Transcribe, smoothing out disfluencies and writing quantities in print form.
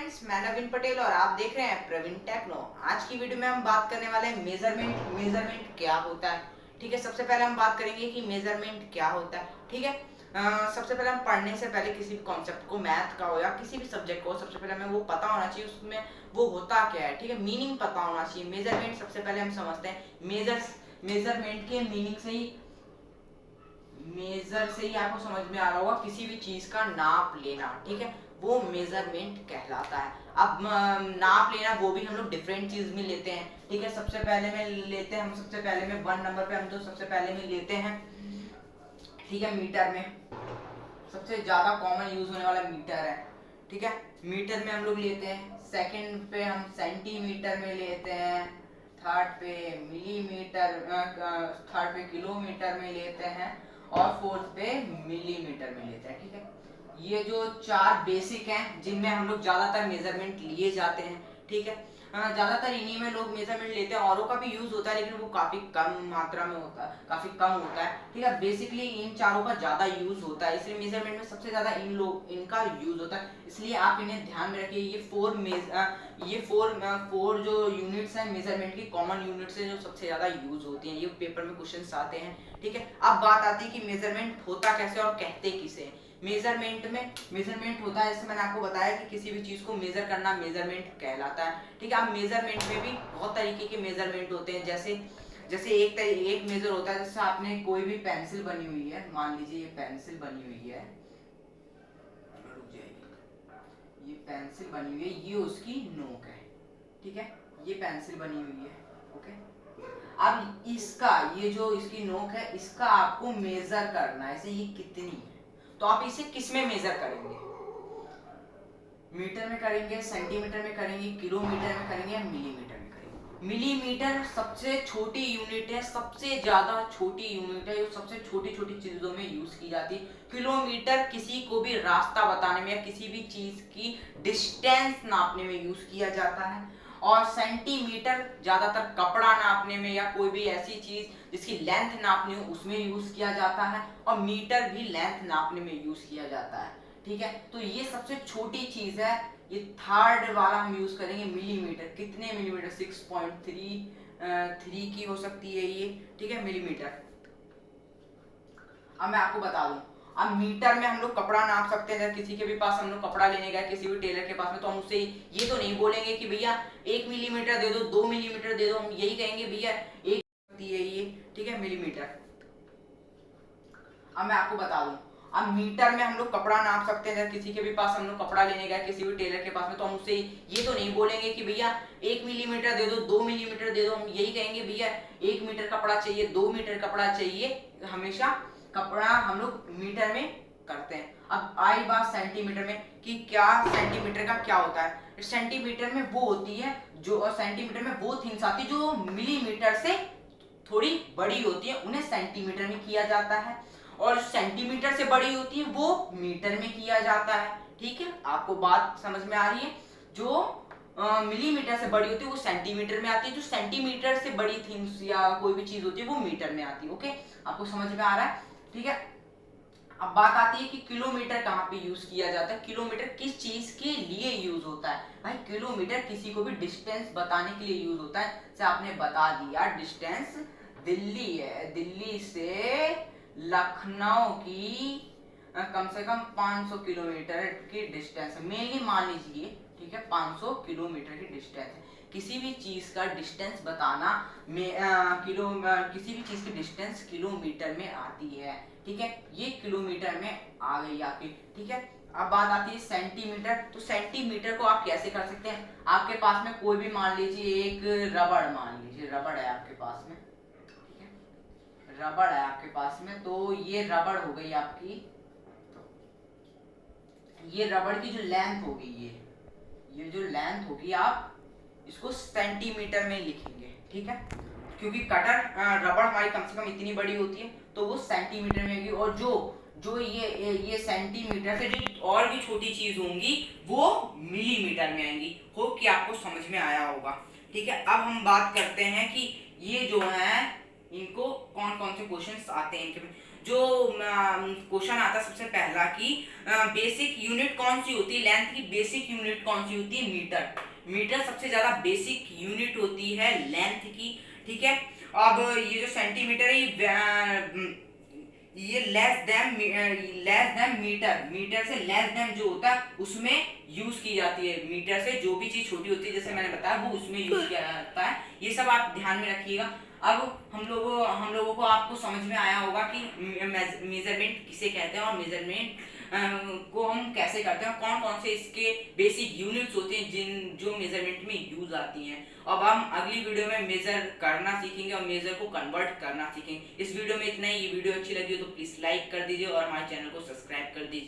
Friends, मैं नवीन पटेल और आप देख रहे हैं प्रवीण टेक्नो। आज की वीडियो में हम बात करने वाले हैं मेजरमेंट क्या होता है। ठीक है, सबसे पहले हम बात करेंगे कि मेजरमेंट क्या होता है। ठीक है, सबसे पहले हम पढ़ने से पहले किसी भी कॉन्सेप्ट को, मैथ का हो या किसी भी सब्जेक्ट को, सबसे पहले हमें वो पता होना चाहिए उसमें वो होता क्या है। ठीक है, मीनिंग पता होना चाहिए। मेजरमेंट सबसे पहले हम समझते हैं। मेजरमेंट के मीनिंग से ही, मेजर से ही आपको समझ में आ रहा होगा, किसी भी चीज का नाप लेना। ठीक है, वो मेजरमेंट कहलाता है। अब नाप लेना वो भी हम लोग डिफरेंट चीज में लेते हैं। ठीक है, सबसे पहले में लेते हैं हम, सबसे पहले में 1 नंबर पे हम तो सबसे पहले में लेते हैं। ठीक है, मीटर में सबसे ज्यादा कॉमन यूज होने वाला मीटर है। ठीक है, मीटर में हम लोग लेते हैं। सेकंड पे हम सेंटीमीटर में लेते हैं। थर्ड पे मिलीमीटर, थर्ड पे किलोमीटर में लेते हैं और फोर्थ पे मिलीमीटर में लेते हैं। ठीक है, ये जो 4 बेसिक हैं जिनमें हम लोग ज्यादातर मेजरमेंट लिए जाते हैं। ठीक है, ज्यादातर इन्हीं में लोग मेजरमेंट लेते हैं। औरों का भी यूज होता है लेकिन वो काफी कम मात्रा में होता है, काफी कम होता है। ठीक है, बेसिकली इन चारों का ज्यादा यूज होता है, इसलिए मेजरमेंट में सबसे ज्यादा इनका यूज होता है। इसलिए आप इन्हें ध्यान में रखिए। ये फोर जो यूनिट्स हैं मेजरमेंट की, कॉमन यूनिट्स है जो सबसे ज्यादा यूज होती हैं। ये पेपर में क्वेश्चंस आते हैं। ठीक है, अब बात आती है कि मेजरमेंट होता कैसे और कहते किसे। मेजरमेंट होता है, जैसे मैंने आपको बताया कि किसी भी चीज को मेजर करना मेजरमेंट कहलाता है। ठीक है, अब मेजरमेंट में भी बहुत तरीके के मेजरमेंट होते हैं। जैसे जैसे एक मेजर होता है, जैसे आपने कोई भी पेंसिल बनी हुई है, मान लीजिए ये पेंसिल बनी हुई है, रुक जाइए, ये पेंसिल बनी हुई है, ये उसकी नोक है। ठीक है, ये पेंसिल बनी हुई है। ओके, अब इसका, ये जो इसकी नोक है, इसका आपको मेजर करना है, ये कितनी है। तो आप इसे किस में मेजर करेंगे? मीटर में करेंगे, सेंटीमीटर में करेंगे, किलोमीटर में करेंगे या मिलीमीटर में करेंगे? मिलीमीटर सबसे छोटी यूनिट है, सबसे ज्यादा छोटी यूनिट है, जो सबसे छोटी छोटी चीजों में यूज की जाती है। किलोमीटर किसी को भी रास्ता बताने में या किसी भी चीज की डिस्टेंस नापने में यूज किया जाता है। और सेंटीमीटर ज्यादातर कपड़ा नापने में या कोई भी ऐसी चीज जिसकी लेंथ नापनी हो उसमें यूज किया जाता है। और मीटर भी लेंथ नापने में यूज किया जाता है। ठीक है, तो ये सबसे छोटी चीज है। ये थर्ड वाला हम यूज करेंगे मिलीमीटर। कितने मिलीमीटर? 6.3 की हो सकती है ये। ठीक है, मिलीमीटर। अब मैं आपको बता दूं, अब मीटर में हम लोग कपड़ा नाप सकते हैं। किसी के भी पास हम लोग कपड़ा लेने गए, किसी भी टेलर के पास में, तो हम उससे ये तो नहीं बोलेंगे कि भैया 1 मिलीमीटर दे दो, 2 मिलीमीटर दे दो। हम यही कहेंगे भैया एक है ये। ठीक है, मिलीमीटर। अब मैं आपको बता दूं, अब मीटर में हम लोग कपड़ा नाप सकते हैं। किसी के भी पास हम लोग कपड़ा लेने गए, किसी भी टेलर के पास में, तो हम उससे ये तो नहीं बोलेंगे कि भैया 1 मिलीमीटर दे दो, 2 मिलीमीटर दे दो। हम यही कहेंगे भैया 1 मीटर कपड़ा चाहिए, 2 मीटर कपड़ा चाहिए। हमेशा कपड़ा हम लोग मीटर में करते हैं। अब आई बात सेंटीमीटर में कि क्या सेंटीमीटर का क्या होता है। सेंटीमीटर में वो होती है जो, सेंटीमीटर में वो थिंग्स आती है जो मिलीमीटर से थोड़ी बड़ी होती है, उन्हें सेंटीमीटर में किया जाता है। और सेंटीमीटर से बड़ी होती है वो मीटर में किया जाता है। ठीक है, आपको बात समझ में आ रही है? जो मिलीमीटर से बड़ी होती है वो सेंटीमीटर में आती है, जो सेंटीमीटर से बड़ी थिंग्स या कोई भी चीज होती है वो मीटर में आती है। ओके, आपको समझ में आ रहा है? ठीक है, अब बात आती है कि किलोमीटर कहाँ पे यूज किया जाता है। किलोमीटर किस चीज के लिए यूज होता है? भाई किलोमीटर किसी को भी डिस्टेंस बताने के लिए यूज होता है। जैसे आपने बता दिया डिस्टेंस दिल्ली है, दिल्ली से लखनऊ की कम से कम 500 किलोमीटर की डिस्टेंस है, मेनली मान लीजिए। ठीक है, 500 किलोमीटर की डिस्टेंस है। किसी भी चीज का डिस्टेंस बताना में किसी भी चीज की डिस्टेंस किलोमीटर में आती है। ठीक है, ये किलोमीटर में आ गई आपकी। ठीक है, अब बात आती है सेंटीमीटर। तो सेंटीमीटर को आप कैसे कर सकते हैं? आपके पास में कोई भी, मान लीजिए एक रबड़, मान लीजिए रबड़ है आपके पास में। ठीक है, रबड़ है आपके पास में, तो ये रबड़ हो गई आपकी। ये रबड़ की जो लेंथ होगी, ये जो लेंथ होगी, आप इसको सेंटीमीटर में लिखेंगे। ठीक है, क्योंकि कटर रबड़ हमारी कम से कम इतनी बड़ी होती है तो वो सेंटीमीटर में होगी। और जो जो ये सेंटीमीटर से जो और भी छोटी चीज होंगी वो मिलीमीटर में आएंगी। होप कि आपको समझ में आया होगा। ठीक है, अब हम बात करते हैं कि ये जो है इनको कौन कौन से क्वेश्चंस आते हैं इनके। जो क्वेश्चन आता है सबसे पहला कि बेसिक यूनिट कौन सी होती है, लेंथ की बेसिक यूनिट कौन सी होती है, मीटर। मीटर सबसे ज्यादा बेसिक यूनिट होती है लेंथ की, ठीक है। अब ये जो सेंटीमीटर है ये लेस देन मीटर, मीटर से लेस देन जो होता है उसमें यूज की जाती है। मीटर से जो भी चीज छोटी होती है जैसे मैंने बताया वो उसमें यूज किया जाता है। ये सब आप ध्यान में रखिएगा। अब हम लोगों को आपको समझ में आया होगा कि मेजरमेंट किसे कहते हैं और मेजरमेंट को हम कैसे करते हैं, कौन कौन से इसके बेसिक यूनिट्स होते हैं जिन जो मेजरमेंट में यूज आती हैं। अब हम अगली वीडियो में मेजर करना सीखेंगे और मेजर को कन्वर्ट करना सीखेंगे। इस वीडियो में इतना ही। ये वीडियो अच्छी लगी हो तो प्लीज लाइक कर दीजिए और हमारे चैनल को सब्सक्राइब कर दीजिए।